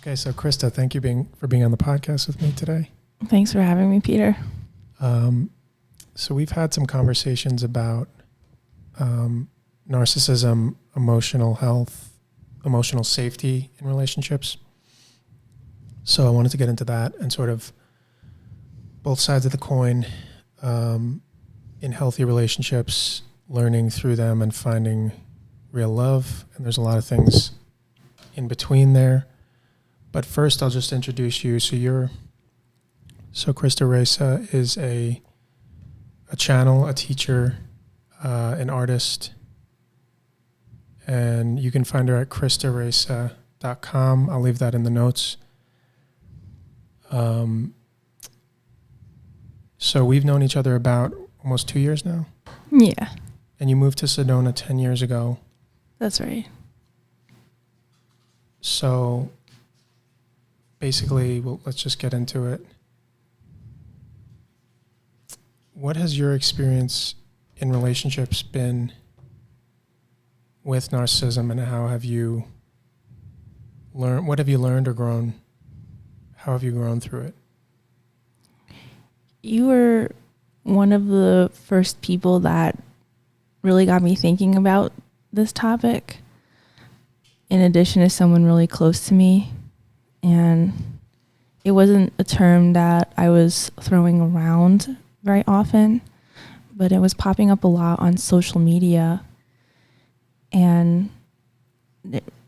Okay, so Krista, thank you for being on the podcast with me today. Thanks for having me, Peter. So we've had some conversations about narcissism, emotional health, emotional safety in relationships. So I wanted to get into that and sort of both sides of the coin in healthy relationships, learning through them and finding real love. And there's a lot of things in between there. But first, I'll just introduce you. So Krista Raisa is a channel, a teacher, an artist. And you can find her at kristaraisa.com. I'll leave that in the notes. So we've known each other about almost 2 years now. Yeah. And you moved to Sedona 10 years ago. That's right. So basically, well, let's just get into it. What has your experience in relationships been with narcissism, and how have you learned? What have you learned or grown? How have you grown through it? You were one of the first people that really got me thinking about this topic, in addition to someone really close to me. And it wasn't a term that I was throwing around very often, but it was popping up a lot on social media. And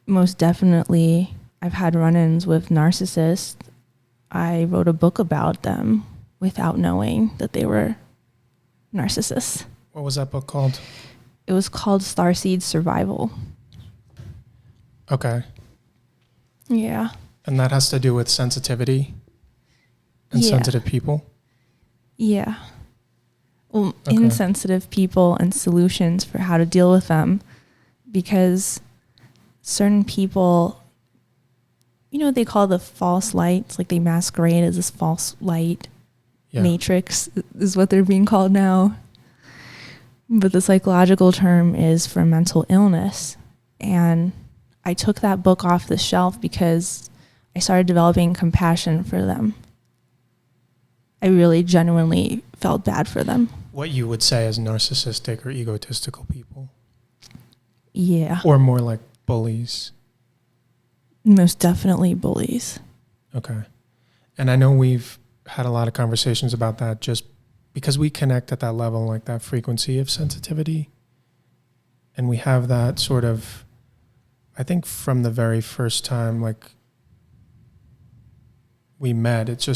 most definitely, I've had run-ins with narcissists. I wrote a book about them without knowing that they were narcissists. What was that book called? It was called Starseed Survival. Okay. Yeah. And that has to do with sensitivity and sensitive people? Yeah. Well, Okay. insensitive people and solutions for how to deal with them, because certain people, you know what they call the false lights, like they masquerade as this false light matrix is what they're being called now. But the psychological term is for mental illness. And I took that book off the shelf because I started developing compassion for them. I really genuinely felt bad for them. What you would say as narcissistic or egotistical people? Yeah. Or more like bullies? Most definitely bullies. Okay. And I know we've had a lot of conversations about that just because we connect at that level, like that frequency of sensitivity. And we have that sort of, I think from the very first time, like we met, it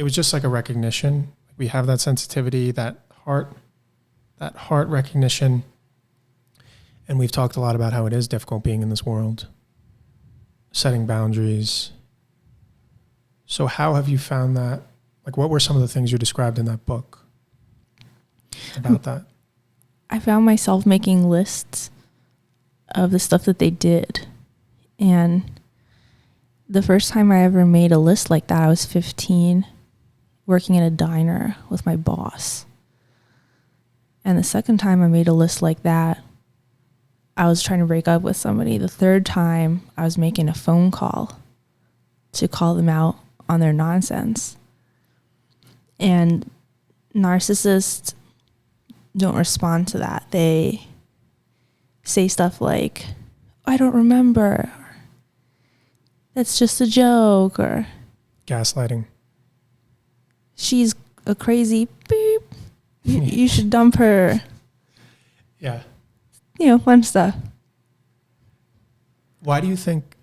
was just like a recognition. We have that sensitivity, that heart recognition. And we've talked a lot about how it is difficult being in this world, setting boundaries. So how have you found that? Like, what were some of the things you described in that book about that? I found myself making lists of the stuff that they did. And the first time I ever made a list like that, I was 15, working in a diner with my boss. And the second time I made a list like that, I was trying to break up with somebody. The third time, I was making a phone call to call them out on their nonsense. And narcissists don't respond to that. They say stuff like, I don't remember. That's just a joke. Or Gaslighting. She's a crazy beep. You should dump her. Yeah. You know, fun stuff. Why do you think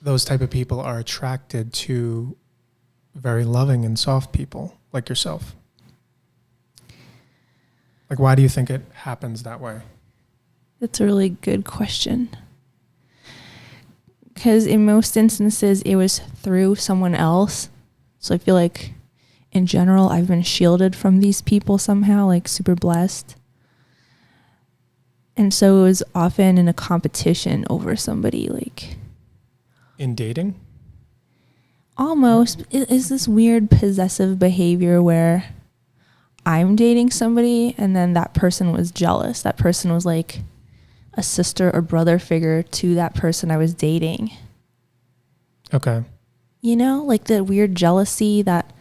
those type of people are attracted to very loving and soft people like yourself? Like, why do you think it happens that way? That's a really good question. Because in most instances, it was through someone else. So I feel like, in general, I've been shielded from these people somehow, like super blessed. And so it was often in a competition over somebody, like... In dating? Almost. Is this weird possessive behavior where I'm dating somebody and then that person was jealous. That person was like a sister or brother figure to that person I was dating. Okay. You know, like the weird jealousy that,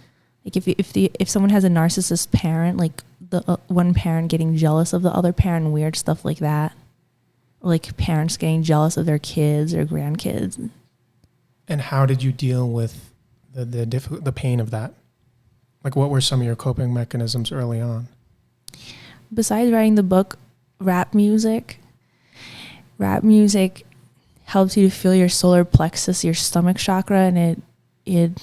like if someone has a narcissist parent, like the one parent getting jealous of the other parent, weird stuff like that, or like parents getting jealous of their kids or grandkids. And how did you deal with the pain of that? Like, what were some of your coping mechanisms early on? Besides writing the book, rap music helps you to feel your solar plexus, your stomach chakra, and it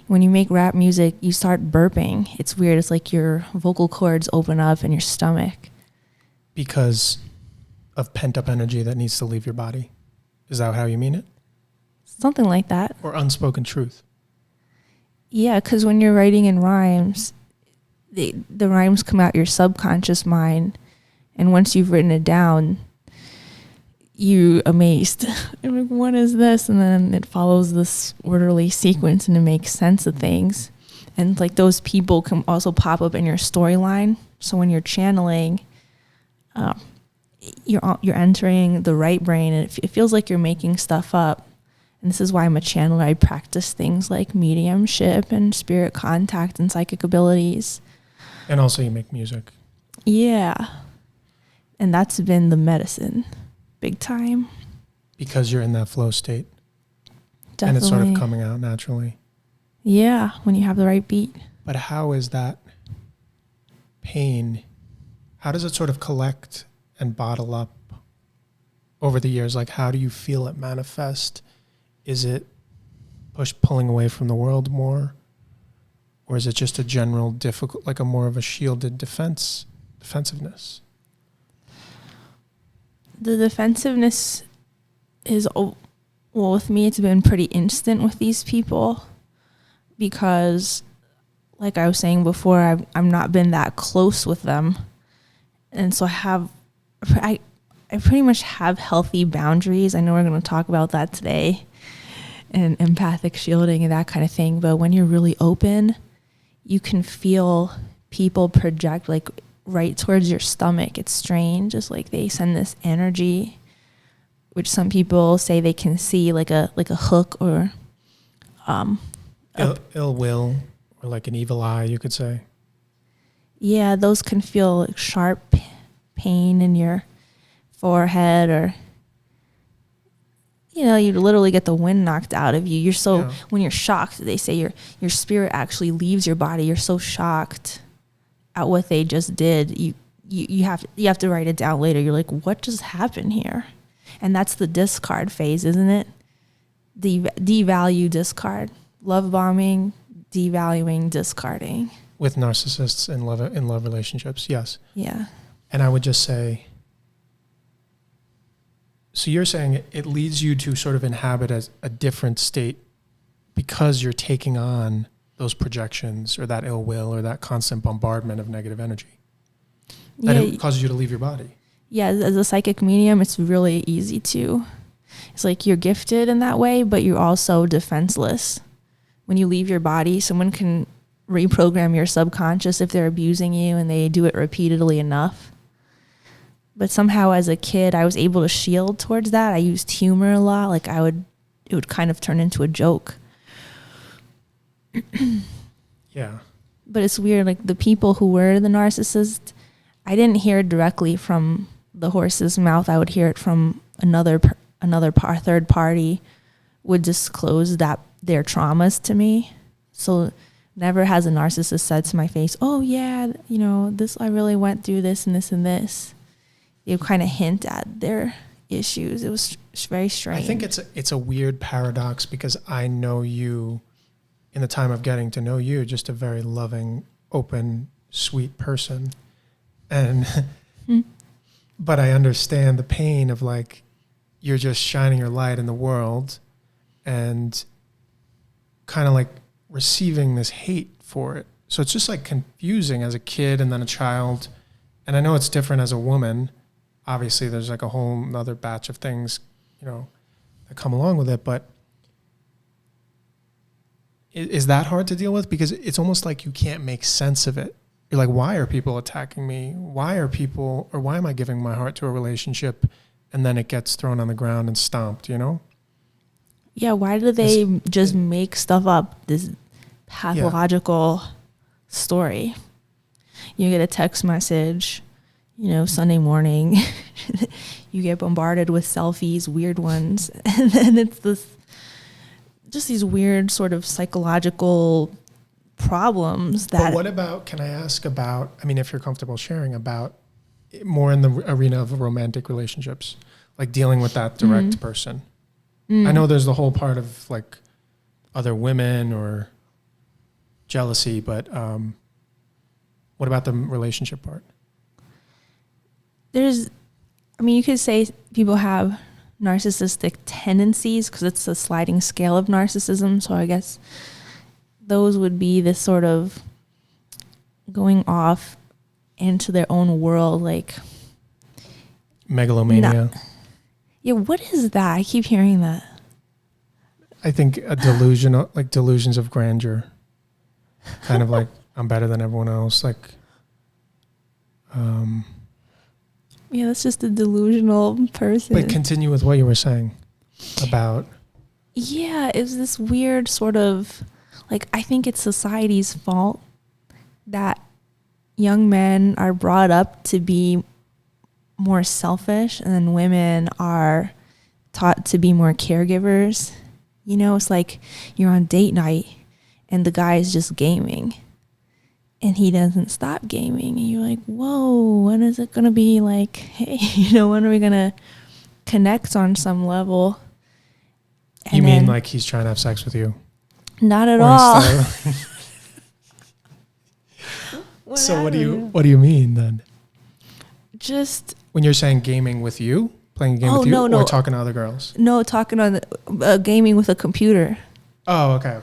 when you make rap music, you start burping. It's weird. It's like your vocal cords open up in your stomach. Because of pent-up energy that needs to leave your body. Is that how you mean it? Something like that. Or unspoken truth? Yeah, because when you're writing in rhymes, the rhymes come out your subconscious mind, and once you've written it down, you amazed. You're like, what is this? And then it follows this orderly sequence and it makes sense of things. And like those people can also pop up in your storyline. So when you're channeling, you're entering the right brain, and it feels like you're making stuff up. And this is why I'm a channeler. I practice things like mediumship and spirit contact and psychic abilities. And also you make music. Yeah. And that's been the medicine. Big time. Because you're in that flow state. Definitely. And it's sort of coming out naturally. Yeah, when you have the right beat. But how is that pain, how does it sort of collect and bottle up over the years? Like, how do you feel it manifest? Is it pulling away from the world more? Or is it just a general difficult, like a more of a shielded defensiveness? The defensiveness is, well, with me, it's been pretty instant with these people because, like I was saying before, I've not been that close with them. And so I pretty much have healthy boundaries. I know we're going to talk about that today, and empathic shielding and that kind of thing. But when you're really open, you can feel people project like right towards your stomach. It's strange. It's like they send this energy, which some people say they can see like a hook or ill will, or like an evil eye, you could say. Yeah, those can feel like sharp pain in your forehead, or you literally get the wind knocked out of you. You're so when you're shocked, they say your spirit actually leaves your body. You're so shocked at what they just did. You have to write it down later. You're like, what just happened here? And that's the discard phase, isn't it? Devalue, discard, love bombing, devaluing, discarding. With narcissists in love relationships, yes. Yeah. And I would just say, so you're saying it leads you to sort of inhabit as a different state because you're taking on those projections or that ill will or that constant bombardment of negative energy. And it causes you to leave your body. Yeah, as a psychic medium, it's really easy to. It's like you're gifted in that way, but you're also defenseless. When you leave your body, someone can reprogram your subconscious if they're abusing you, and they do it repeatedly enough. But somehow as a kid, I was able to shield towards that. I used humor a lot. Like it would kind of turn into a joke. Yeah. But it's weird. Like the people who were the narcissist, I didn't hear it directly from the horse's mouth. I would hear it from third party would disclose that their traumas to me. So never has a narcissist said to my face, oh yeah, this, I really went through this and this and this. They would kind of hint at their issues. It was very strange. I think it's a weird paradox because I know you in the time of getting to know you, just a very loving, open, sweet person. And, but I understand the pain of like, you're just shining your light in the world and kind of like receiving this hate for it. So it's just like confusing as a kid and then a child. And I know it's different as a woman. Obviously there's like a whole other batch of things, that come along with it. But is that hard to deal with? Because it's almost like you can't make sense of it. You're like, why are people attacking me? Why am I giving my heart to a relationship and then it gets thrown on the ground and stomped, Yeah, why do they just make stuff up, this pathological story? You get a text message, Sunday morning, you get bombarded with selfies, weird ones, and then it's these weird sort of psychological problems that... But what about, can I ask about, if you're comfortable sharing, about more in the arena of romantic relationships, like dealing with that direct person? I know there's the whole part of like other women or jealousy, but what about the relationship part? You could say people have narcissistic tendencies because it's a sliding scale of narcissism. So I guess those would be this sort of going off into their own world, like megalomania. Yeah, what is that? I keep hearing that. I think a delusion, like delusions of grandeur, kind of like I'm better than everyone else. Like, yeah, that's just a delusional person. But continue with what you were saying about. Yeah, it was this weird sort of, like, I think it's society's fault that young men are brought up to be more selfish and then women are taught to be more caregivers. It's like you're on date night and the guy is just gaming and he doesn't stop gaming and you're like, whoa, when is it gonna be like, hey, when are we gonna connect on some level? And you mean like he's trying to have sex with you? Not at all. So what do you mean then? Just when you're saying gaming with you, playing a game with you, or talking to other girls? No, talking on gaming with a computer. Oh, okay.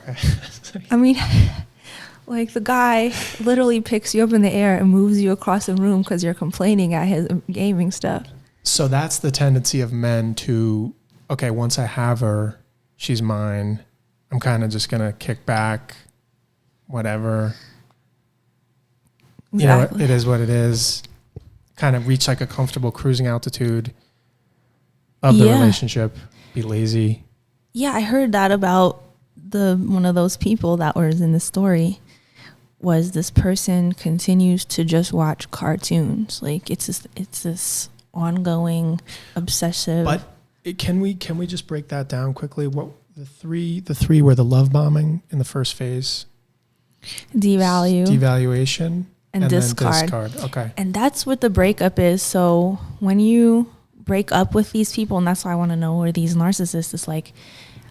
Like the guy literally picks you up in the air and moves you across the room because you're complaining at his gaming stuff. So that's the tendency of men to, okay, once I have her, she's mine. I'm kind of just going to kick back, whatever. Exactly. It is what it is. Kind of reach like a comfortable cruising altitude of the relationship, be lazy. Yeah, I heard that about one of those people that was in the story. Was this person continues to just watch cartoons? Like it's this ongoing obsessive. But can we just break that down quickly? What the three were: the love bombing in the first phase, devaluation, and discard. Then discard. Okay. And that's what the breakup is. So when you break up with these people, and that's why I want to know where these narcissists is like,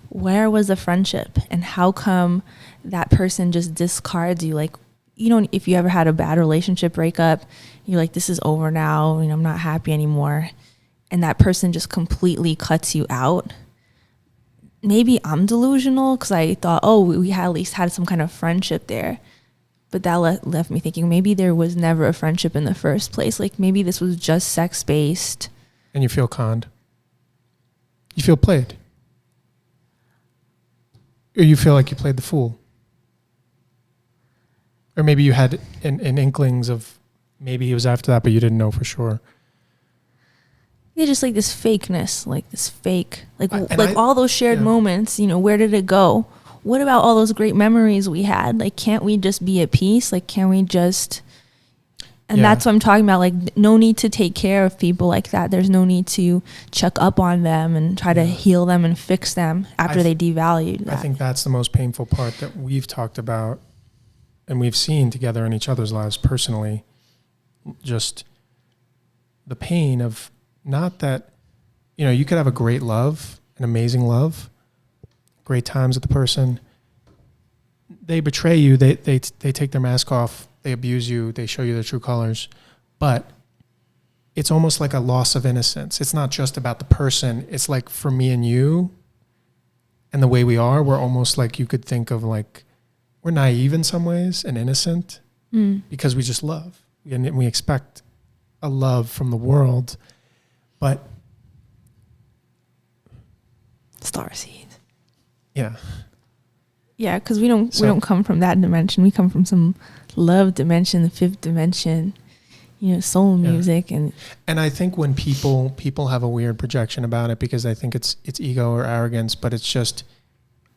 where was the friendship and how come that person just discards you? Like, if you ever had a bad relationship breakup, you're like, this is over now, I'm not happy anymore. And that person just completely cuts you out. Maybe I'm delusional because I thought, we had at least had some kind of friendship there. But that left me thinking maybe there was never a friendship in the first place. Like maybe this was just sex-based. And you feel conned. You feel played. Or you feel like you played the fool. Or maybe you had an inklings of maybe he was after that, but you didn't know for sure. Yeah, just like this fakeness, like this fake, all those shared moments, where did it go? What about all those great memories we had? Like, can't we just be at peace? Like, can we just... And that's what I'm talking about. Like, no need to take care of people like that. There's no need to check up on them and try to heal them and fix them after they devalued that. I think that's the most painful part that we've talked about and we've seen together in each other's lives personally. Just the pain of not that, you could have a great love, an amazing love, great times with the person. They betray you. They take their mask off. They abuse you. They show you their true colors. But it's almost like a loss of innocence. It's not just about the person. It's like for me and you and the way we are, we're almost like you could think of like we're naive in some ways and innocent because we just love. And we expect a love from the world. But Starseed. Yeah. Yeah, because we don't come from that dimension. We come from some love dimension, the fifth dimension, soul music and I think when people have a weird projection about it because I think it's ego or arrogance, but it's just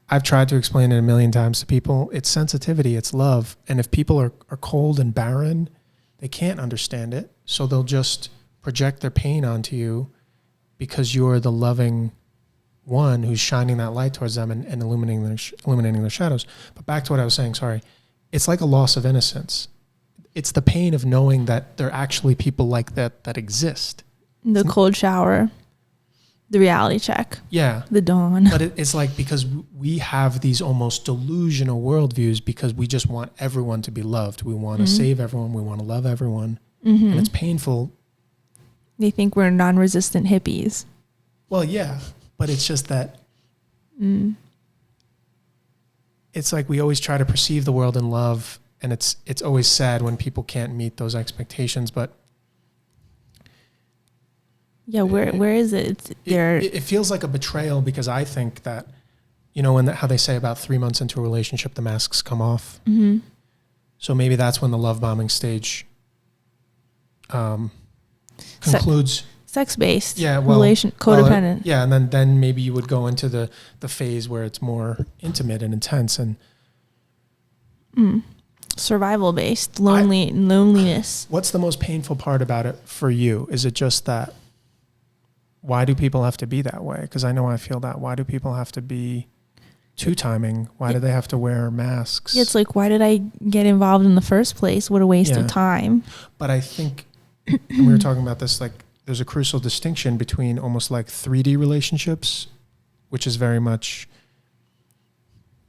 I've tried to explain it a million times to people. It's sensitivity, it's love. And if people are cold and barren, they can't understand it. So they'll just project their pain onto you because you're the loving one who's shining that light towards them and illuminating their shadows. But back to what I was saying, sorry. It's like a loss of innocence. It's the pain of knowing that there are actually people like that exist. The cold shower, the reality check. Yeah. The dawn. But it's like because we have these almost delusional worldviews because we just want everyone to be loved. We want to save everyone. We want to love everyone. Mm-hmm. And it's painful. They think we're non-resistant hippies. Well, yeah. But it's just that it's like we always try to perceive the world in love. And it's always sad when people can't meet those expectations. But yeah, where is it? It feels like a betrayal because I think that, you know, how they say about 3 months into a relationship, the masks come off. Mm-hmm. So maybe that's when the love bombing stage concludes. Sex-based, yeah, well, codependent. Yeah, and then maybe you would go into the phase where it's more intimate and intense and survival-based, loneliness. What's the most painful part about it for you? Is it just that? Why do people have to be that way? Because I know I feel that. Why do people have to be two-timing? Why do they have to wear masks? It's like, why did I get involved in the first place? What a waste of time. But I think, and we were talking about this, like, there's a crucial distinction between almost like 3D relationships, which is very much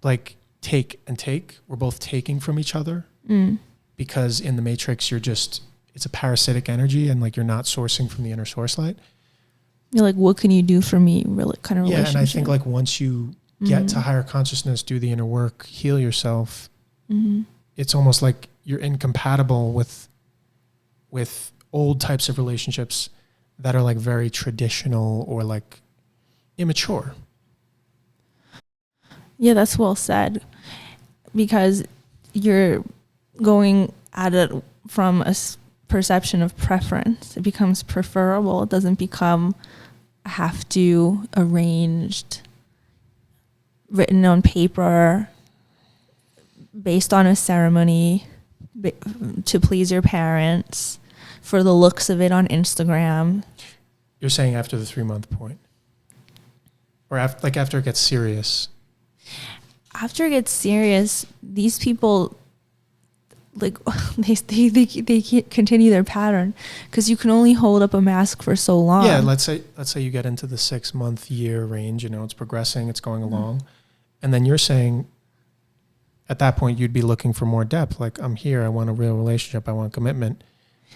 like take and take. We're both taking from each other because in the Matrix, it's a parasitic energy and like you're not sourcing from the inner source light. You're like, what can you do for me? Really kind of relationship. Yeah, and I think like once you get to higher consciousness, do the inner work, heal yourself, it's almost like you're incompatible with old types of relationships that are like very traditional or like immature. Yeah, that's well said. Because you're going at it from a perception of preference. It becomes preferable. It doesn't become have to, arranged, written on paper, based on a ceremony to please your parents, for the looks of it on Instagram. You're saying after the 3-month point? Or after it gets serious? After it gets serious, these people, like, they can't continue their pattern because you can only hold up a mask for so long. Yeah, let's say you get into the 6-month year range, you know, it's progressing, it's going along. And then you're saying at that point you'd be looking for more depth. Like, I'm here, I want a real relationship, I want commitment.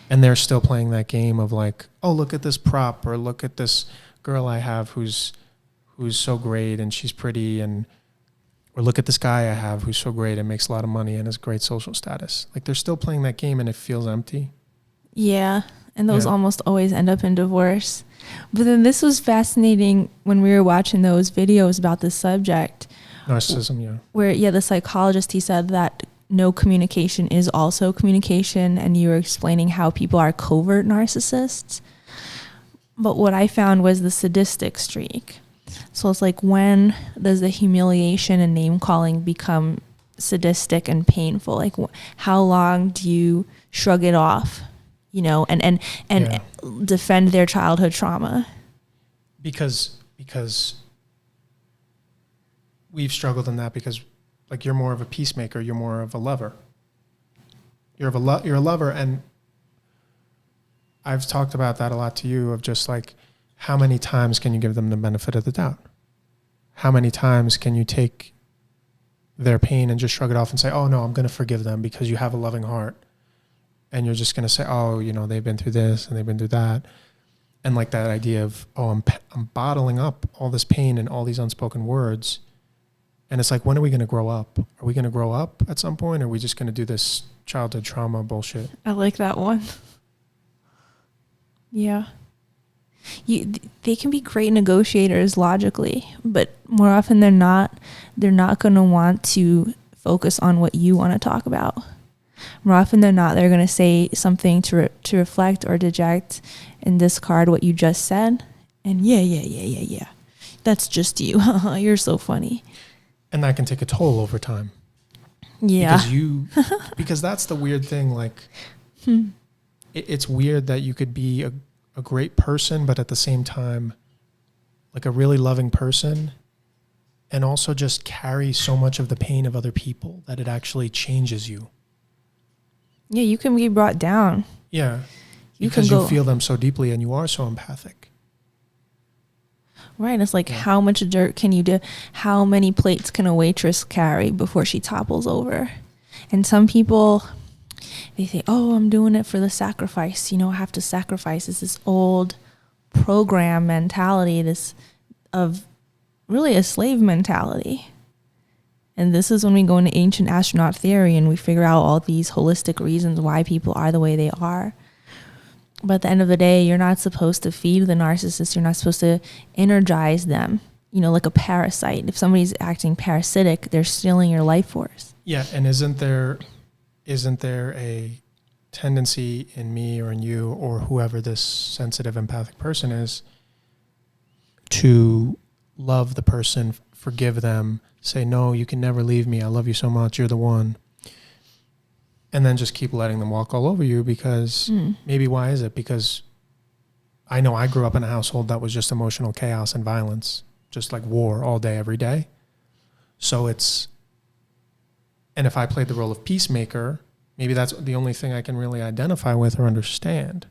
And they're still playing that game of like, oh, look at this prop, or look at this girl I have who's so great and she's pretty, or look at this guy I have who's so great and makes a lot of money and has great social status. Like, they're still playing that game and it feels empty. Yeah. And those almost always end up in divorce. But then this was fascinating when we were watching those videos about this subject. Narcissism, yeah. Where, the psychologist, he said that no communication is also communication, and you were explaining how people are covert narcissists. But what I found was the sadistic streak. So it's like, when does the humiliation and name calling become sadistic and painful? Like, how long do you shrug it off, you know, and defend their childhood trauma? Because we've struggled in that because, like, you're more of a peacemaker, you're more of a lover. You're a lover, and I've talked about that a lot to you, of just like, how many times can you give them the benefit of the doubt? How many times can you take their pain and just shrug it off and say, oh no, I'm going to forgive them because you have a loving heart. And you're just going to say, oh, you know, they've been through this and they've been through that. And like that idea of, oh, I'm bottling up all this pain and all these unspoken words. And it's like, when are we going to grow up? Are we going to grow up at some point? Or are we just going to do this childhood trauma bullshit? I like that one. Yeah. They can be great negotiators logically, but more often than not, they're not going to want to focus on what you want to talk about. More often than not, they're going to say something to reflect or deject and discard what you just said. And yeah. That's just you. You're so funny. And that can take a toll over time. Yeah. Because that's the weird thing. Like, it's weird that you could be a great person, but at the same time, like a really loving person, and also just carry so much of the pain of other people that it actually changes you. Yeah, you can be brought down. Yeah. Because you feel them so deeply and you are so empathic. Right. It's like, how much dirt can you do? How many plates can a waitress carry before she topples over? And some people, they say, oh, I'm doing it for the sacrifice. I have to sacrifice. It's this old program mentality, this of really a slave mentality. And this is when we go into ancient astronaut theory and we figure out all these holistic reasons why people are the way they are. But at the end of the day, you're not supposed to feed the narcissist. You're not supposed to energize them, like a parasite. If somebody's acting parasitic, they're stealing your life force. Yeah, and isn't there a tendency in me or in you or whoever this sensitive, empathic person is to love the person, forgive them, say, no, you can never leave me. I love you so much. You're the one. And then just keep letting them walk all over you because maybe why is it? Because I know I grew up in a household that was just emotional chaos and violence, just like war all day, every day. So and if I played the role of peacemaker, maybe that's the only thing I can really identify with or understand.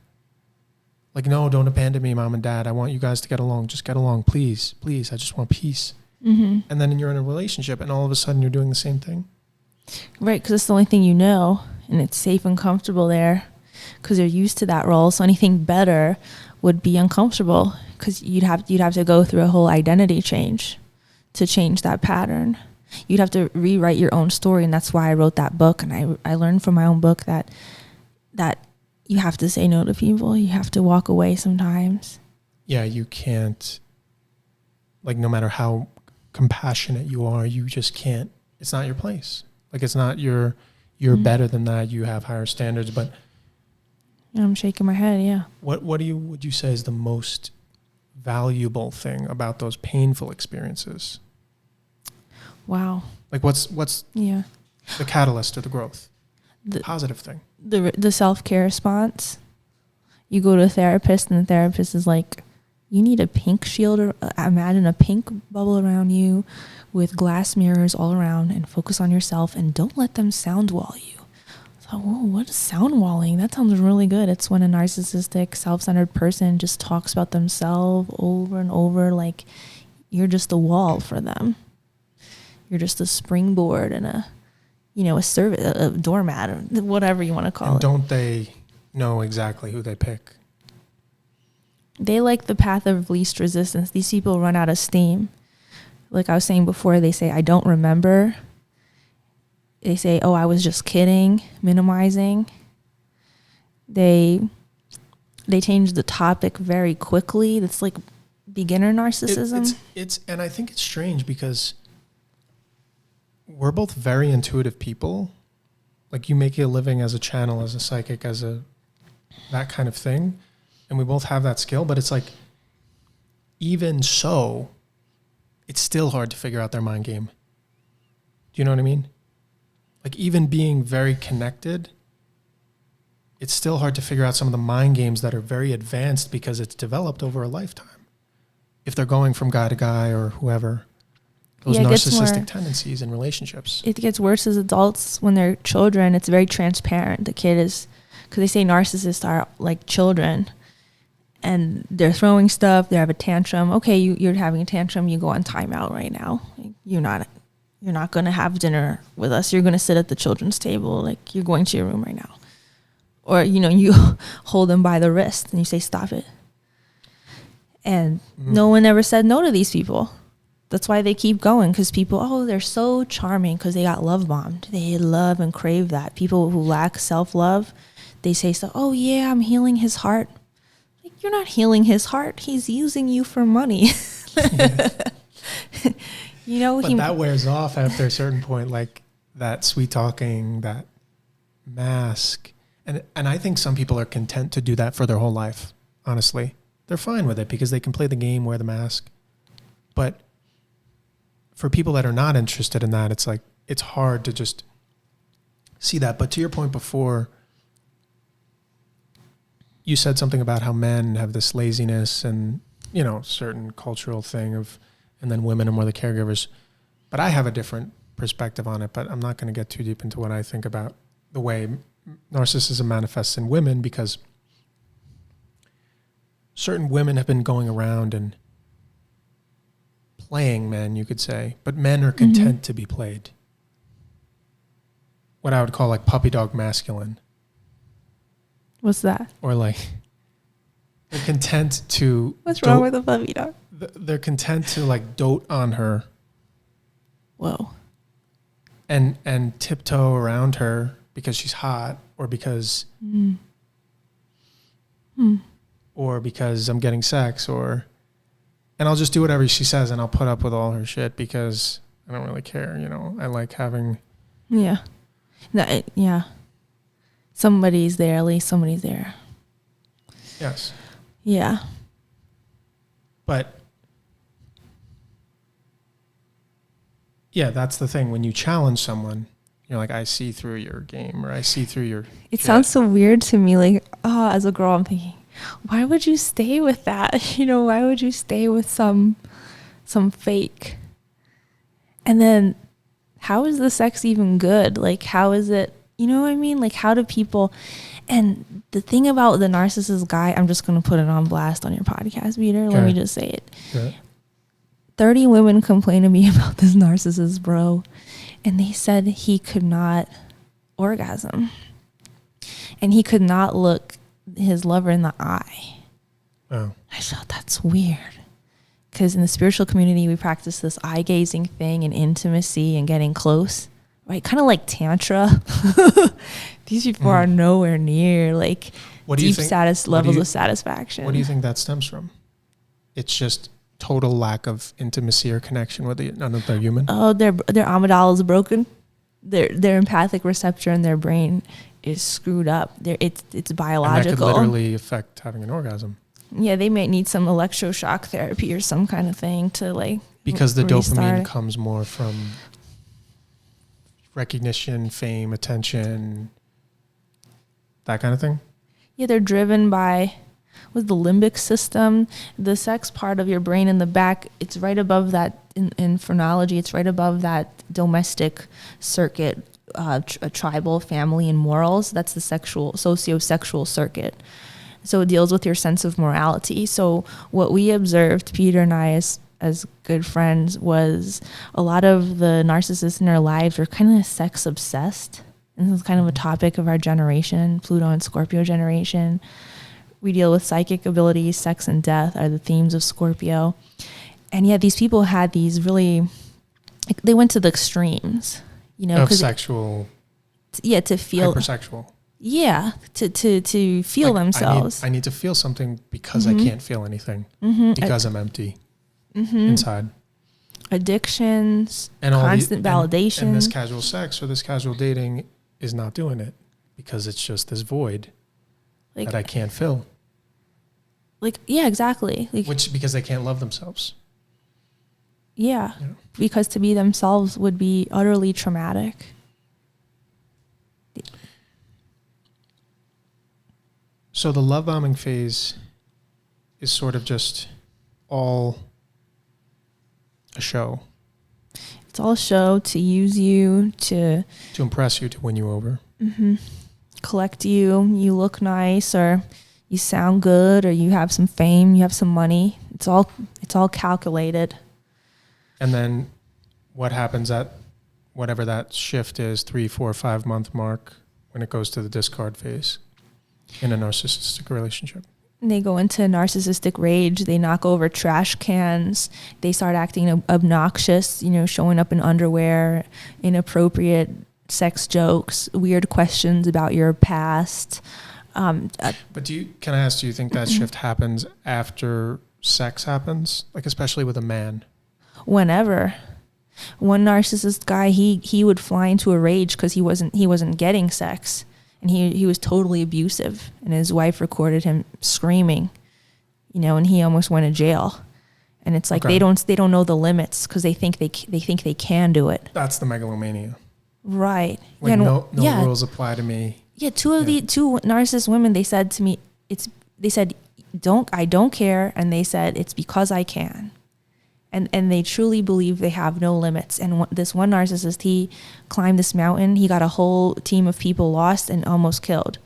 Like, no, don't abandon me, mom and dad. I want you guys to get along. Just get along, please. Please, I just want peace. Mm-hmm. And then you're in a relationship and all of a sudden you're doing the same thing. Right, because it's the only thing you know, and it's safe and comfortable there because you're used to that role. So anything better would be uncomfortable because you'd have to go through a whole identity change to change that pattern. You'd have to rewrite your own story, and that's why I wrote that book. And I learned from my own book that you have to say no to people. You have to walk away sometimes. Yeah, you can't, like, no matter how compassionate you are, you just can't. It's not your place. Like, it's not you're better than that. You have higher standards, but I'm shaking my head. Yeah. What would you say is the most valuable thing about those painful experiences? Wow. Like, what's the catalyst to the growth? The positive thing. The self-care response. You go to a therapist, and the therapist is like, you need a pink shield, or imagine a pink bubble around you with glass mirrors all around, and focus on yourself and don't let them sound wall you. So, whoa, what is sound walling? That sounds really good. It's when a narcissistic, self-centered person just talks about themselves over and over, like you're just a wall for them. You're just a springboard and a doormat, or whatever you want to call it. Don't they know exactly who they pick? They like the path of least resistance. These people run out of steam. Like I was saying before, they say, I don't remember. They say, oh, I was just kidding, minimizing. They change the topic very quickly. That's like beginner narcissism. And I think it's strange because we're both very intuitive people. Like, you make a living as a channel, as a psychic, that kind of thing. And we both have that skill, but it's like, even so, it's still hard to figure out their mind game. Do you know what I mean? Like, even being very connected, it's still hard to figure out some of the mind games that are very advanced because it's developed over a lifetime. If they're going from guy to guy or whoever, those narcissistic tendencies in relationships. It gets worse as adults. When they're children, it's very transparent. The kid is, because they say narcissists are like children. And they're throwing stuff. They have a tantrum. Okay, you're having a tantrum. You go on timeout right now. Like, you're not going to have dinner with us. You're going to sit at the children's table. Like, you're going to your room right now. Or, you hold them by the wrist and you say, stop it. And no one ever said no to these people. That's why they keep going, because people, they're so charming because they got love bombed. They love and crave that. People who lack self-love, they say stuff, oh yeah, I'm healing his heart. You're not healing his heart. He's using you for money. But that wears off after a certain point, like that sweet talking, that mask. And I think some people are content to do that for their whole life, honestly. They're fine with it because they can play the game, wear the mask. But for people that are not interested in that, it's like, it's hard to just see that. But to your point before, you said something about how men have this laziness and, you know, certain cultural thing of, and then women are more the caregivers. But I have a different perspective on it, but I'm not going to get too deep into what I think about the way narcissism manifests in women, because certain women have been going around and playing men, you could say, but men are content to be played. What I would call like puppy dog masculine. What's that? Or like, they're content to... What's wrong with a puppy dog? They're content to like dote on her. Whoa. And tiptoe around her because she's hot, or because... or because I'm getting sex, or... And I'll just do whatever she says, and I'll put up with all her shit because I don't really care, you know? I like having... Yeah. Yeah. Somebody's there, at least somebody's there. Yes. Yeah. But... yeah, that's the thing. When you challenge someone, you're like, I see through your game, or I see through your... It sounds so weird to me. Like, as a girl, I'm thinking, why would you stay with that? You know, why would you stay with some fake? And then how is the sex even good? Like, how is it, you know what I mean? Like, how do people... And the thing about the narcissist guy, I'm just going to put it on blast on your podcast, Peter. Okay. Let me just say it. Okay. 30 women complained to me about this narcissist, bro. And they said he could not orgasm. And he could not look his lover in the eye. Oh. I thought that's weird. Because in the spiritual community, we practice this eye-gazing thing and intimacy and getting close. Right? Kind of like Tantra. These people are nowhere near like deep levels of satisfaction. What do you think that stems from? It's just... total lack of intimacy or connection with another human? Oh, their amygdala is broken. Their empathic receptor in their brain is screwed up. It's biological. And that could literally affect having an orgasm. Yeah, they might need some electroshock therapy or some kind of thing to like because the dopamine comes more from recognition, fame, attention, that kind of thing. Yeah, they're driven by with the limbic system, the sex part of your brain in the back, it's right above that in phrenology, it's right above that domestic circuit, a tribal, family, and morals. That's the socio-sexual circuit. So it deals with your sense of morality. So what we observed, Peter and I, as good friends, was a lot of the narcissists in our lives were kind of sex obsessed. And this is kind of a topic of our generation, Pluto and Scorpio generation. We deal with psychic abilities, sex and death are the themes of Scorpio. And yet these people had these really, they went to the extremes, you know. Of sexual. To feel. Hypersexual. Yeah, to feel like themselves. I need to feel something because I can't feel anything. Because I'm empty inside. Addictions, and constant validation. And this casual sex or this casual dating is not doing it because it's just this void that I can't fill. Yeah, exactly. Because they can't love themselves. Yeah, because to be themselves would be utterly traumatic. So the love bombing phase is sort of just all a show. It's all a show to use you, to impress you, to win you over. Collect you. You look nice, or you sound good, or you have some fame, you have some money. It's all calculated. And then what happens at whatever that shift is, 3, 4, 5 month mark, when it goes to the discard phase in a narcissistic relationship? They go into narcissistic rage. They knock over trash cans. They start acting obnoxious, showing up in underwear, inappropriate sex jokes, weird questions about your past. But can I ask, do you think that shift happens after sex happens? Like, especially with a man? Whenever. One narcissist guy, he would fly into a rage because he wasn't getting sex. And he was totally abusive. And his wife recorded him screaming, and he almost went to jail. And it's like Okay. they don't know the limits because they think they can do it. That's the megalomania. Right. Like no yeah. rules apply to me. Yeah, two narcissist women, they said to me, I don't care, and they said it's because I can. And they truly believe they have no limits. And this one narcissist, he climbed this mountain, he got a whole team of people lost and almost killed.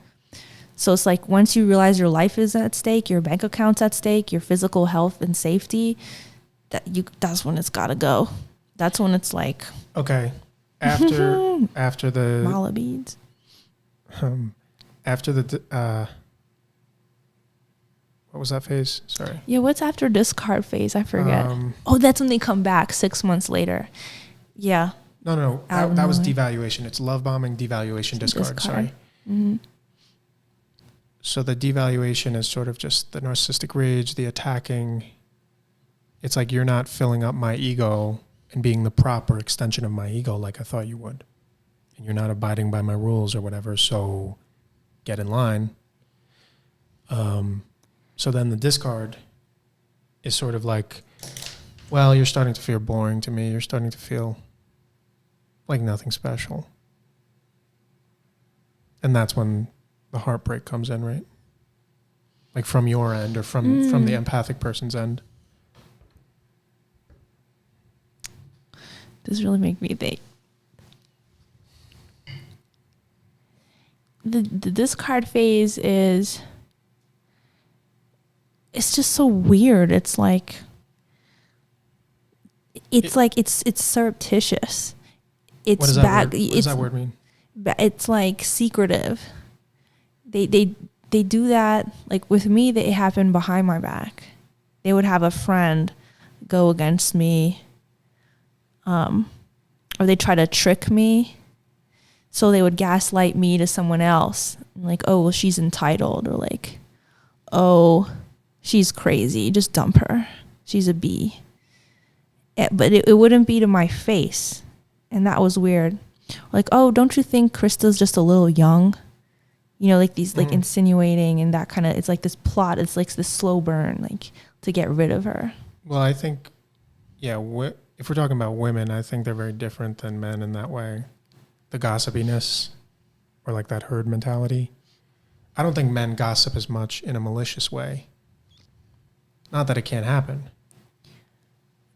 So it's like once you realize your life is at stake, your bank account's at stake, your physical health and safety, that's when it's gotta go. That's when it's like Okay. After the mala beads. After the what was that phase? Sorry. Yeah, what's after discard phase? I forget. That's when they come back 6 months later. Yeah. No. That was devaluation. It's love bombing, devaluation, discard. Sorry. Mm-hmm. So the devaluation is sort of just the narcissistic rage, the attacking. It's like you're not filling up my ego and being the proper extension of my ego like I thought you would. And you're not abiding by my rules or whatever, so get in line. So then the discard is sort of like, well, you're starting to feel boring to me. You're starting to feel like nothing special. And that's when the heartbreak comes in, right? Like from your end or from the empathic person's end. This really make me think. The discard phase is, it's just so weird. It's like it's surreptitious. It's what does that word, what does that word mean? It's like secretive. They do that, like with me, it happened behind my back. They would have a friend go against me, or they try to trick me. So they would gaslight me to someone else. Like, oh, well, she's entitled, or like, oh, she's crazy, just dump her. She's a B. But it wouldn't be to my face. And that was weird. Like, oh, don't you think Krista's just a little young? You know, like these, like insinuating and that kind of, it's like this plot. It's like this slow burn, like to get rid of her. Well, I think, yeah, if we're talking about women, I think they're very different than men in that way. The gossipiness or like that herd mentality. I don't think men gossip as much in a malicious way. Not that it can't happen.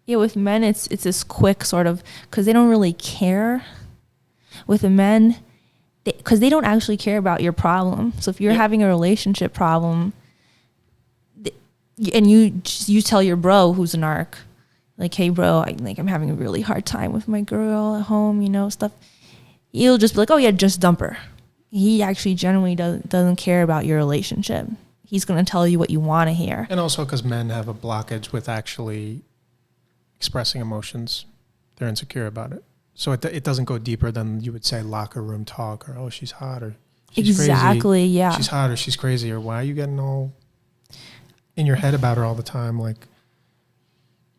Yeah, with men, it's this quick sort of, because they don't really care. With the men, because they don't actually care about your problem. So if you're having a relationship problem, and you tell your bro who's a narc, like, hey bro, I'm having a really hard time with my girl at home, you know, stuff. He'll just be like, oh yeah, just dump her. He actually generally doesn't care about your relationship. He's going to tell you what you want to hear. And also because men have a blockage with actually expressing emotions. They're insecure about it. So it doesn't go deeper than you would say locker room talk, or, oh, she's hot, or she's exactly, crazy. Yeah. She's hot, or she's crazy, or why are you getting all in your head about her all the time? Like,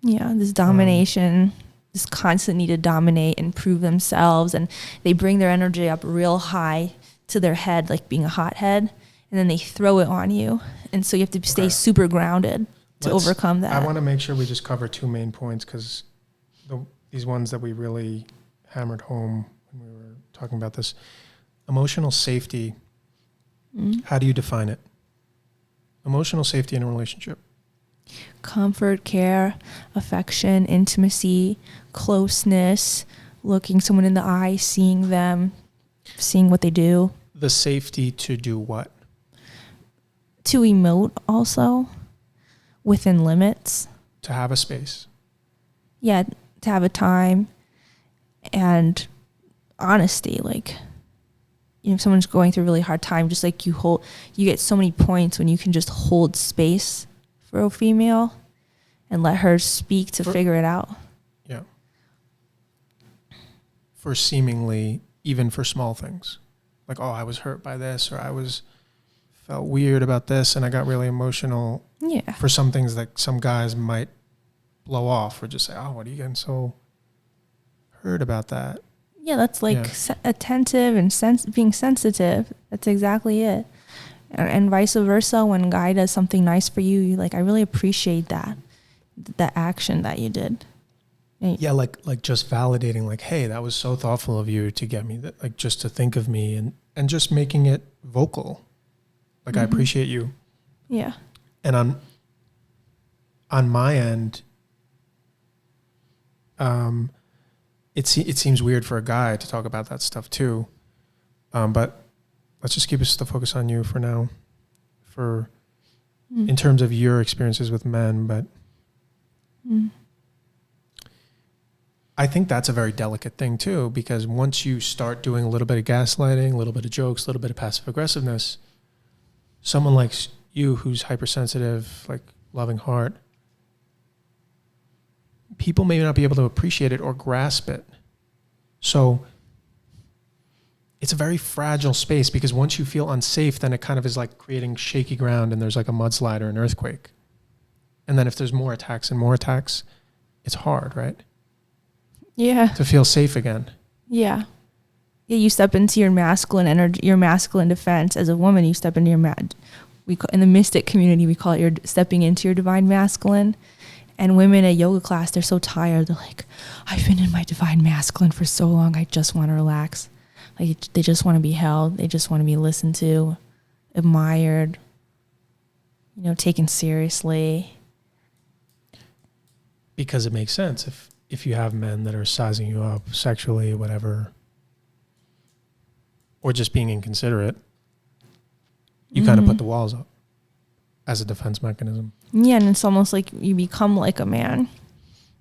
yeah, this domination, this constant need to dominate and prove themselves. And they bring their energy up real high to their head, like being a hothead, and then they throw it on you. And so you have to stay super grounded to overcome that. I want to make sure we just cover two main points, because these ones that we really hammered home when we were talking about this. Emotional safety. How do you define it? Emotional safety in a relationship. Comfort, care, affection, intimacy, closeness, looking someone in the eye, seeing them, seeing what they do. The safety to do what? To emote also, within limits. To have a space. Yeah, to have a time. And honesty, like, you know, if someone's going through a really hard time, just like you get so many points when you can just hold space for a female and let her speak to figure it out. Yeah. For seemingly, even for small things. Like, oh, I was hurt by this, or felt weird about this, and I got really emotional. Yeah. For some things that some guys might blow off, or just say, oh, what are you getting so hurt about that? Yeah, that's like attentive and being sensitive. That's exactly it. And vice versa, when a guy does something nice for you, you're like, I really appreciate that. the action that you did. Yeah, like just validating, like, hey, that was so thoughtful of you to get me that, like, just to think of me, and just making it vocal. Like, I appreciate you. Yeah. And on my end, it seems weird for a guy to talk about that stuff too. But let's just keep the focus on you for now, in terms of your experiences with men. But I think that's a very delicate thing too, because once you start doing a little bit of gaslighting, a little bit of jokes, a little bit of passive aggressiveness, someone like you who's hypersensitive, like loving heart, people may not be able to appreciate it or grasp it. So it's a very fragile space, because once you feel unsafe, then it kind of is like creating shaky ground, and there's like a mudslide or an earthquake. And then if there's more attacks and more attacks, it's hard, right? Yeah. To feel safe again. Yeah. Yeah, you step into your masculine energy, your masculine defense. As a woman, you step into your in the mystic community, we call it your stepping into your divine masculine. And women at yoga class, they're so tired. They're like, I've been in my divine masculine for so long. I just want to relax. Like, they just want to be held. They just want to be listened to, admired, taken seriously. Because it makes sense. If you have men that are sizing you up sexually, whatever, or just being inconsiderate, you kind of put the walls up as a defense mechanism. Yeah, and it's almost like you become like a man.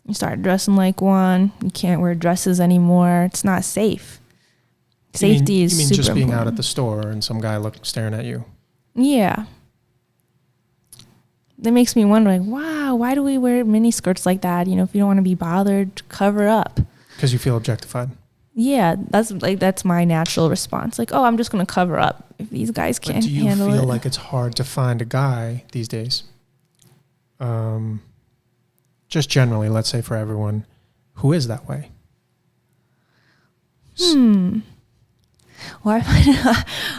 You start dressing like one. You can't wear dresses anymore. It's not safe. Safety is super important. You mean just being out at the store and some guy staring at you? Yeah. That makes me wonder, like, wow, why do we wear mini skirts like that? If you don't want to be bothered, cover up. Because you feel objectified. Yeah, that's my natural response. Like, oh, I'm just going to cover up if these guys can't handle it. Do you feel like it's hard to find a guy these days? Just generally, let's say for everyone, who is that way? Well,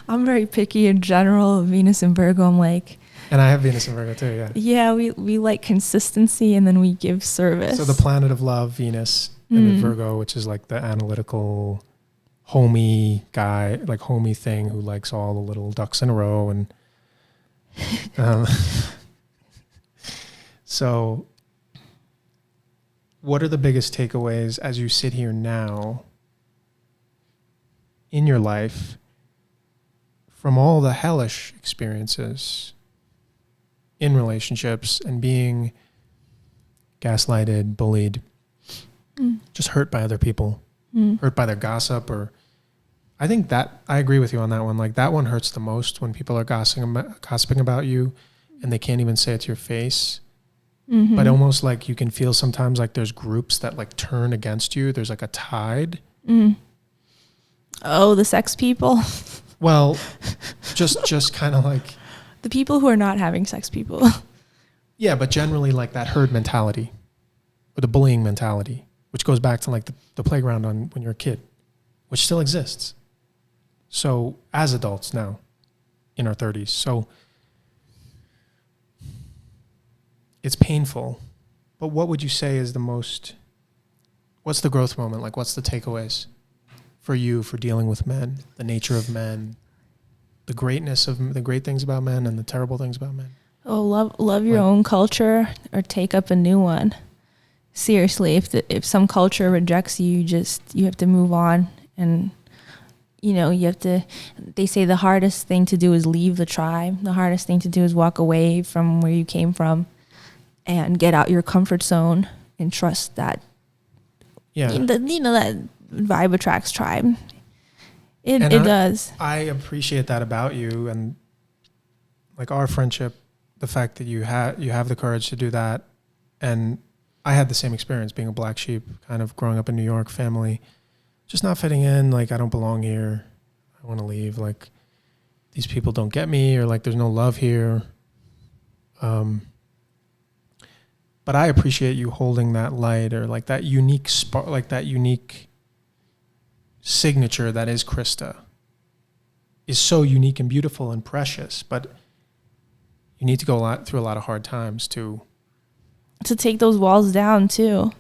I'm very picky in general. Venus and Virgo, I'm like. And I have Venus and Virgo too, yeah. Yeah, we like consistency, and then we give service. So the planet of love, Venus, and then Virgo, which is like the analytical, homey guy, like homey thing who likes all the little ducks in a row. And so what are the biggest takeaways as you sit here now in your life from all the hellish experiences in relationships and being gaslighted, bullied, just hurt by other people, hurt by their gossip? Or I think that I agree with you on that one. Like, that one hurts the most, when people are gossiping about you and they can't even say it to your face. But almost like you can feel sometimes like there's groups that like turn against you. There's like a tide. Oh, the sex people. Well, just kind of like the people who are not having sex people. Yeah, but generally like that herd mentality or the bullying mentality, which goes back to like the playground when you're a kid, which still exists. So as adults now in our 30s. So it's painful, but what would you say is what's the growth moment? Like, what's the takeaways for you for dealing with men, the nature of men, the great things about men and the terrible things about men? Oh, love your own culture, or take up a new one. Seriously, if some culture rejects you, you have to move on. And they say the hardest thing to do is leave the tribe. The hardest thing to do is walk away from where you came from and get out your comfort zone and trust that, that vibe attracts tribe. It does. I appreciate that about you, and like our friendship, the fact that you have the courage to do that. And I had the same experience being a black sheep, kind of growing up in New York, family, just not fitting in. Like, I don't belong here. I want to leave. Like, these people don't get me, or like there's no love here. But I appreciate you holding that light, or like that unique spark, like that unique signature that is Krista, is so unique and beautiful and precious. But you need to go through a lot of hard times to to take those walls down too.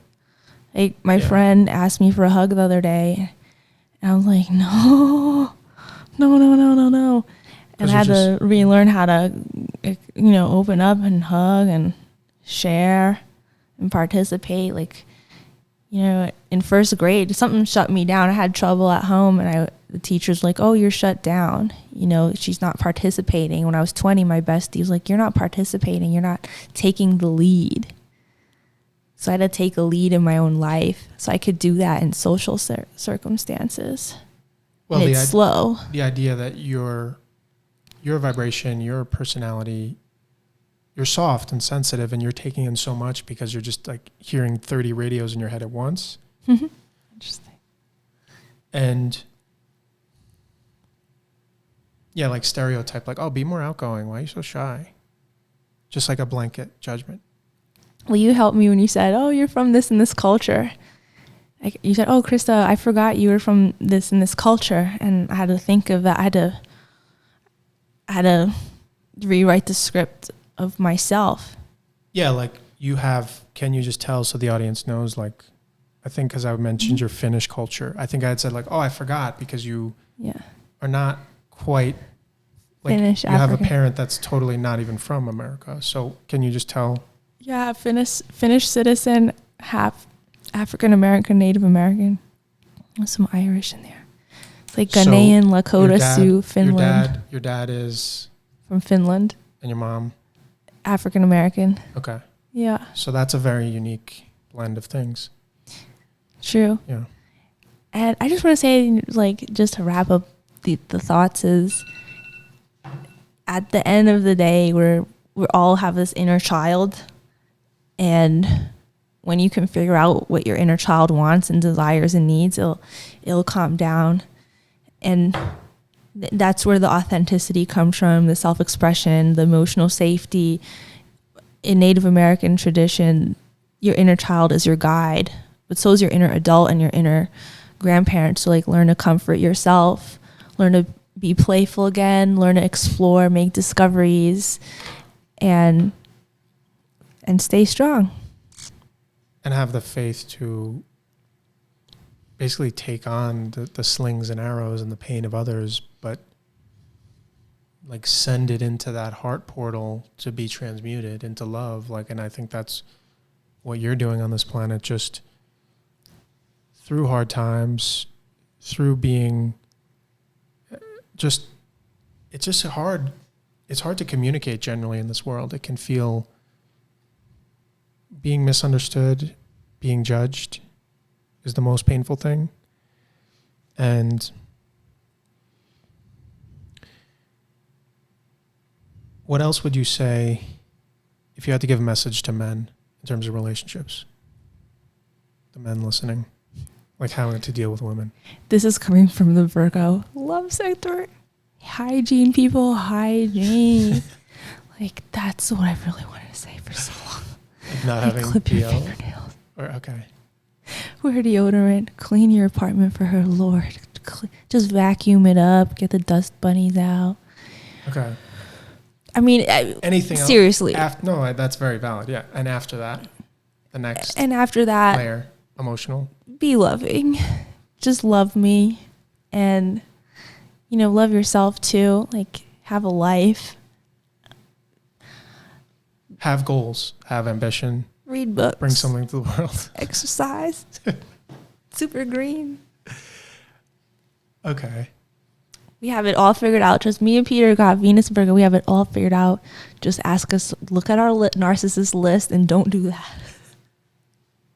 Like my friend asked me for a hug the other day, and I was like, no. And I had to relearn how to, open up and hug and share and participate. Like, in first grade, something shut me down. I had trouble at home, and the teacher's like, oh, you're shut down. She's not participating. When I was 20, my bestie was like, you're not participating. You're not taking the lead. So I had to take a lead in my own life so I could do that in social circumstances. Well, it's slow. The idea that your vibration, your personality, you're soft and sensitive, and you're taking in so much because you're just like hearing 30 radios in your head at once. Mm-hmm. Interesting. And like stereotype, like, oh, be more outgoing. Why are you so shy? Just like a blanket judgment. Well, you helped me when you said, oh, you're from this and this culture. Like you said, oh, Krista, I forgot you were from this and this culture. And I had to think of that. I had to rewrite the script of myself. Yeah, like can you just tell so the audience knows, like, I think because I mentioned your Finnish culture, I think I had said like, oh, I forgot because you are not quite like Finnish, you African. Have a parent that's totally not even from America. So can you just tell? Yeah, Finnish citizen, half African-American, Native American. There's some Irish in there. It's like Ghanaian, Lakota, Sioux, Finland. Your dad is? From Finland. And your mom? African-American. Okay. Yeah. So that's a very unique blend of things. True. Yeah. And I just want to say, like, just to wrap up the thoughts is, at the end of the day, we all have this inner child. And when you can figure out what your inner child wants and desires and needs, it'll calm down. And that's where the authenticity comes from, the self-expression, the emotional safety. In Native American tradition, your inner child is your guide, but so is your inner adult and your inner grandparent. So like learn to comfort yourself, learn to be playful again, learn to explore, make discoveries, and stay strong. And have the faith to basically take on the slings and arrows and the pain of others, but like send it into that heart portal to be transmuted into love. Like, and I think that's what you're doing on this planet, just through hard times, through being it's just hard. It's hard to communicate generally in this world. It can feel being misunderstood, being judged is the most painful thing. And what else would you say if you had to give a message to men in terms of relationships? The men listening, like how to deal with women. This is coming from the Virgo love sector. Hygiene, people, hygiene. Like, that's what I really wanted to say for so long. Like not having clip your fingernails. Okay. Wear deodorant. Clean your apartment for her Lord. Just vacuum it up. Get the dust bunnies out. Okay. I mean, anything seriously. No, that's very valid. Yeah. And after that, the next layer, emotional. Be loving. Just love me. And, love yourself too. Like, have a life. Have goals. Have ambition. Read books. Bring something to the world. Exercise. Super green. Okay. We have it all figured out. Just me and Peter got Venus and Virgo. We have it all figured out. Just ask us, look at our narcissist list and don't do that.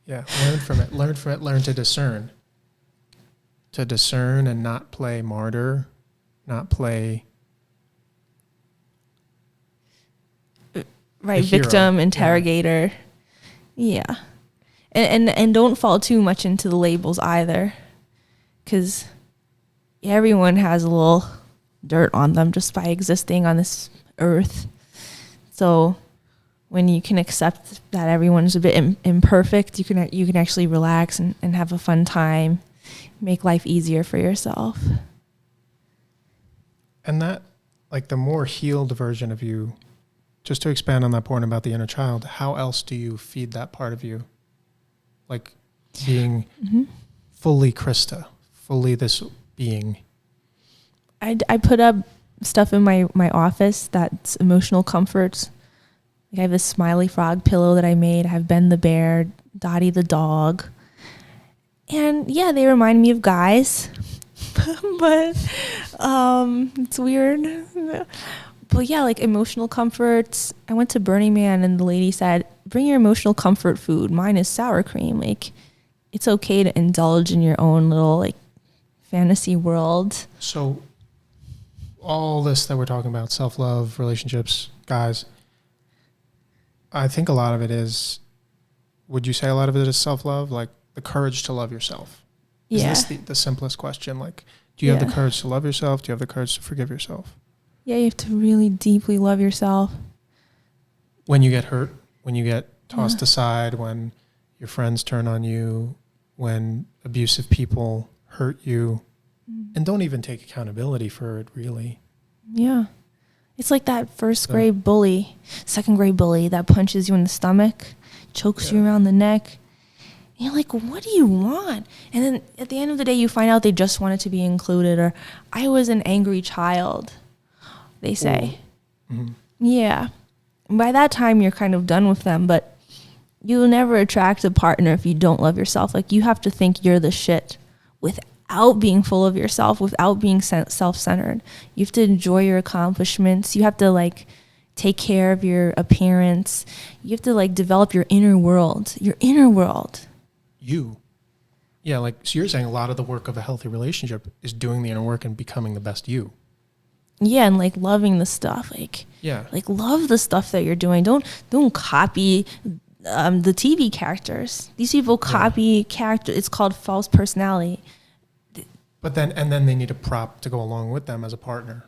Yeah, learn from it. Learn to discern. To discern and not play martyr, not play... Right, victim, interrogator. Yeah. And don't fall too much into the labels either. Because everyone has a little dirt on them just by existing on this earth. So when you can accept that everyone's a bit imperfect, you can actually relax and have a fun time, make life easier for yourself. And that, like, the more healed version of you just to expand on that point about the inner child, how else do you feed that part of you? Like being fully Krista, fully this being. I put up stuff in my office that's emotional comforts. Like I have this smiley frog pillow that I made. I have Ben the bear, Dottie the dog. And yeah, they remind me of guys. But it's weird. But yeah, like emotional comforts. I went to Burning Man and the lady said, bring your emotional comfort food. Mine is sour cream. Like, it's okay to indulge in your own little like fantasy world. So all this that we're talking about, self-love, relationships, guys, I think a lot of it is, would you say a lot of it is self-love? Like the courage to love yourself? Is this the simplest question? Like, do you have the courage to love yourself? Do you have the courage to forgive yourself? Yeah, you have to really deeply love yourself. When you get hurt, when you get tossed aside, when your friends turn on you, when abusive people hurt you, and don't even take accountability for it, really. Yeah. It's like that first grade bully, second grade bully that punches you in the stomach, chokes you around the neck. And you're like, what do you want? And then at the end of the day, you find out they just wanted to be included, or I was an angry child, they say. Yeah. And by that time, you're kind of done with them, but you'll never attract a partner if you don't love yourself. Like, you have to think you're the shit without being full of yourself, without being self-centered. You have to enjoy your accomplishments. You have to, like, take care of your appearance. You have to, like, develop your inner world. Your inner world. Yeah, like, so you're saying a lot of the work of a healthy relationship is doing the inner work and becoming the best you. Yeah, and like loving the stuff, like love the stuff that you're doing. Don't copy the TV characters. These people copy characters. It's called false personality. But then they need a prop to go along with them as a partner,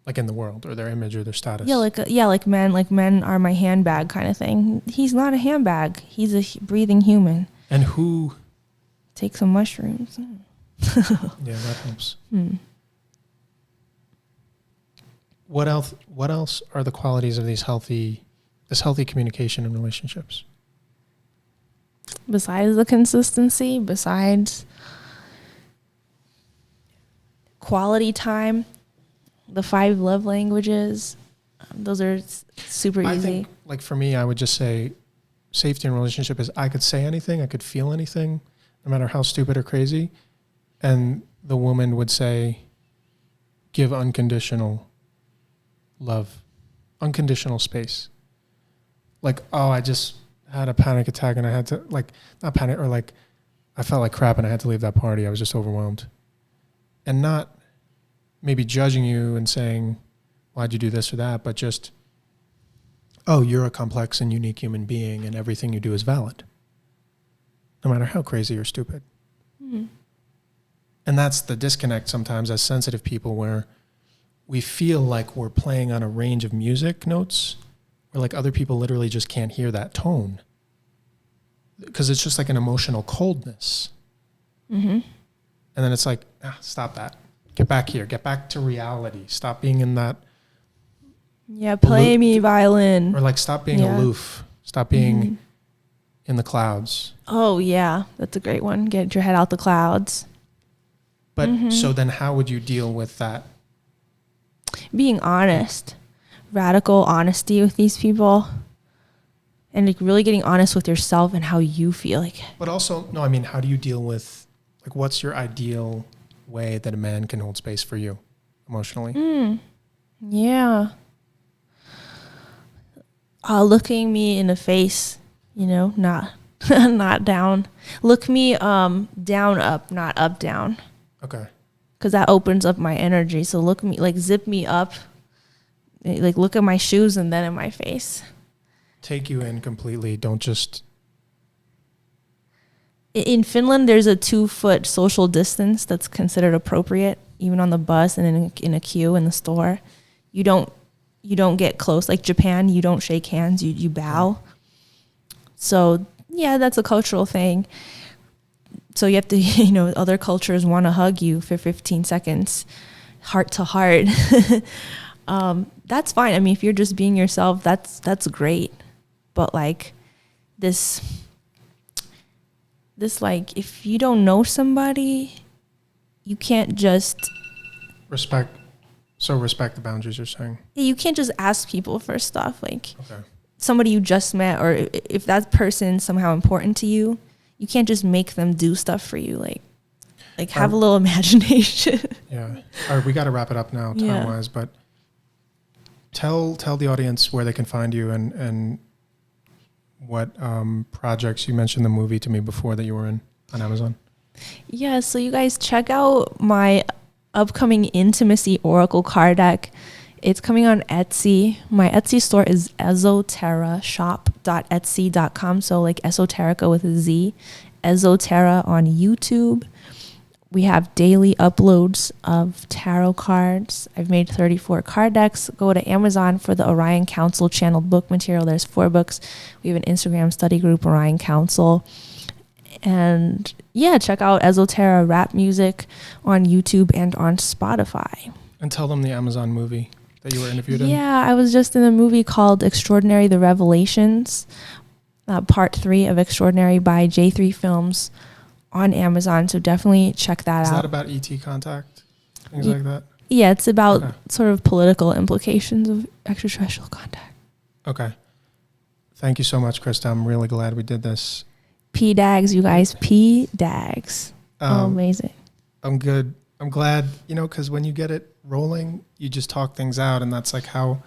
like in the world, or their image or their status. Like men are my handbag kind of thing. He's not a handbag. He's a breathing human. And who? Take some mushrooms. Yeah, that helps. What else are the qualities of this healthy communication in relationships? Besides the consistency, besides quality time, the 5 love languages, those are super easy. I think, like for me, I would just say safety in a relationship is I could say anything, I could feel anything, no matter how stupid or crazy, and the woman would say, give unconditional love, unconditional space. Like, oh, I just had a panic attack and I had to, like, not panic, or like I felt like crap and I had to leave that party. I was just overwhelmed. And not maybe judging you and saying, why'd you do this or that, but just, oh, you're a complex and unique human being and everything you do is valid, no matter how crazy or stupid. And that's the disconnect sometimes as sensitive people, where we feel like we're playing on a range of music notes, where like other people literally just can't hear that tone because it's just like an emotional coldness. And then it's like, stop that. Get back here. Get back to reality. Stop being in that. Yeah, play me violin. Or like stop being aloof. Stop being in the clouds. Oh, yeah. That's a great one. Get your head out the clouds. But so then how would you deal with that? Being honest, radical honesty with these people, and like really getting honest with yourself and how you feel. Like, but also, no, I mean, how do you deal with, like, what's your ideal way that a man can hold space for you emotionally? Yeah. Looking me in the face, not not down. Look me down up, not up down. Okay. Because that opens up my energy. So look me, like zip me up, like look at my shoes and then in my face. Take you in completely. Don't just. In Finland, there's a 2-foot social distance that's considered appropriate, even on the bus and in a queue in the store. You don't get close. Like Japan, you don't shake hands. You bow. So yeah, that's a cultural thing. So you have to, other cultures want to hug you for 15 seconds, heart to heart. that's fine. I mean, if you're just being yourself, that's great. But like this like, if you don't know somebody, you can't just respect the boundaries you're saying. You can't just ask people for stuff like Okay. somebody you just met, or if that person's somehow important to you, you can't just make them do stuff for you. Like have a little imagination. Yeah. All right, we got to wrap it up now time-wise, but tell the audience where they can find you and what projects. You mentioned the movie to me before that you were in on Amazon. Yeah, so you guys check out my upcoming intimacy oracle card deck. It's coming on Etsy. My Etsy store is esoterrashop.etsy.com. So like esoterica with a Z. Esoterra on YouTube. We have daily uploads of tarot cards. I've made 34 card decks. Go to Amazon for the Orion Council channeled book material. There's 4 books. We have an Instagram study group, Orion Council. And yeah, check out Esoterra rap music on YouTube and on Spotify. And tell them the Amazon movie that you were interviewed in. Yeah, I was just in a movie called Extraordinary: The Revelations, part 3 of Extraordinary by J3 Films on Amazon. So definitely check that out. Is that about ET contact? Things like that? Yeah, it's about sort of political implications of extraterrestrial contact. Okay. Thank you so much, Krista. I'm really glad we did this. P-DAGs, you guys. P-DAGs. Amazing. I'm good. I'm glad, because when you get it rolling, you just talk things out, and that's like how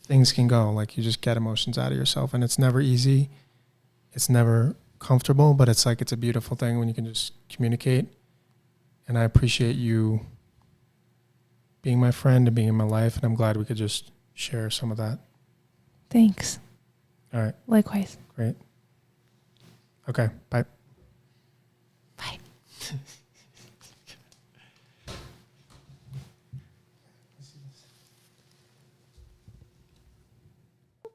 things can go. Like you just get emotions out of yourself, and it's never easy. It's never comfortable, but it's like, it's a beautiful thing when you can just communicate. And I appreciate you being my friend and being in my life, and I'm glad we could just share some of that. Thanks. All right. Likewise. Great. Okay. Bye. Bye.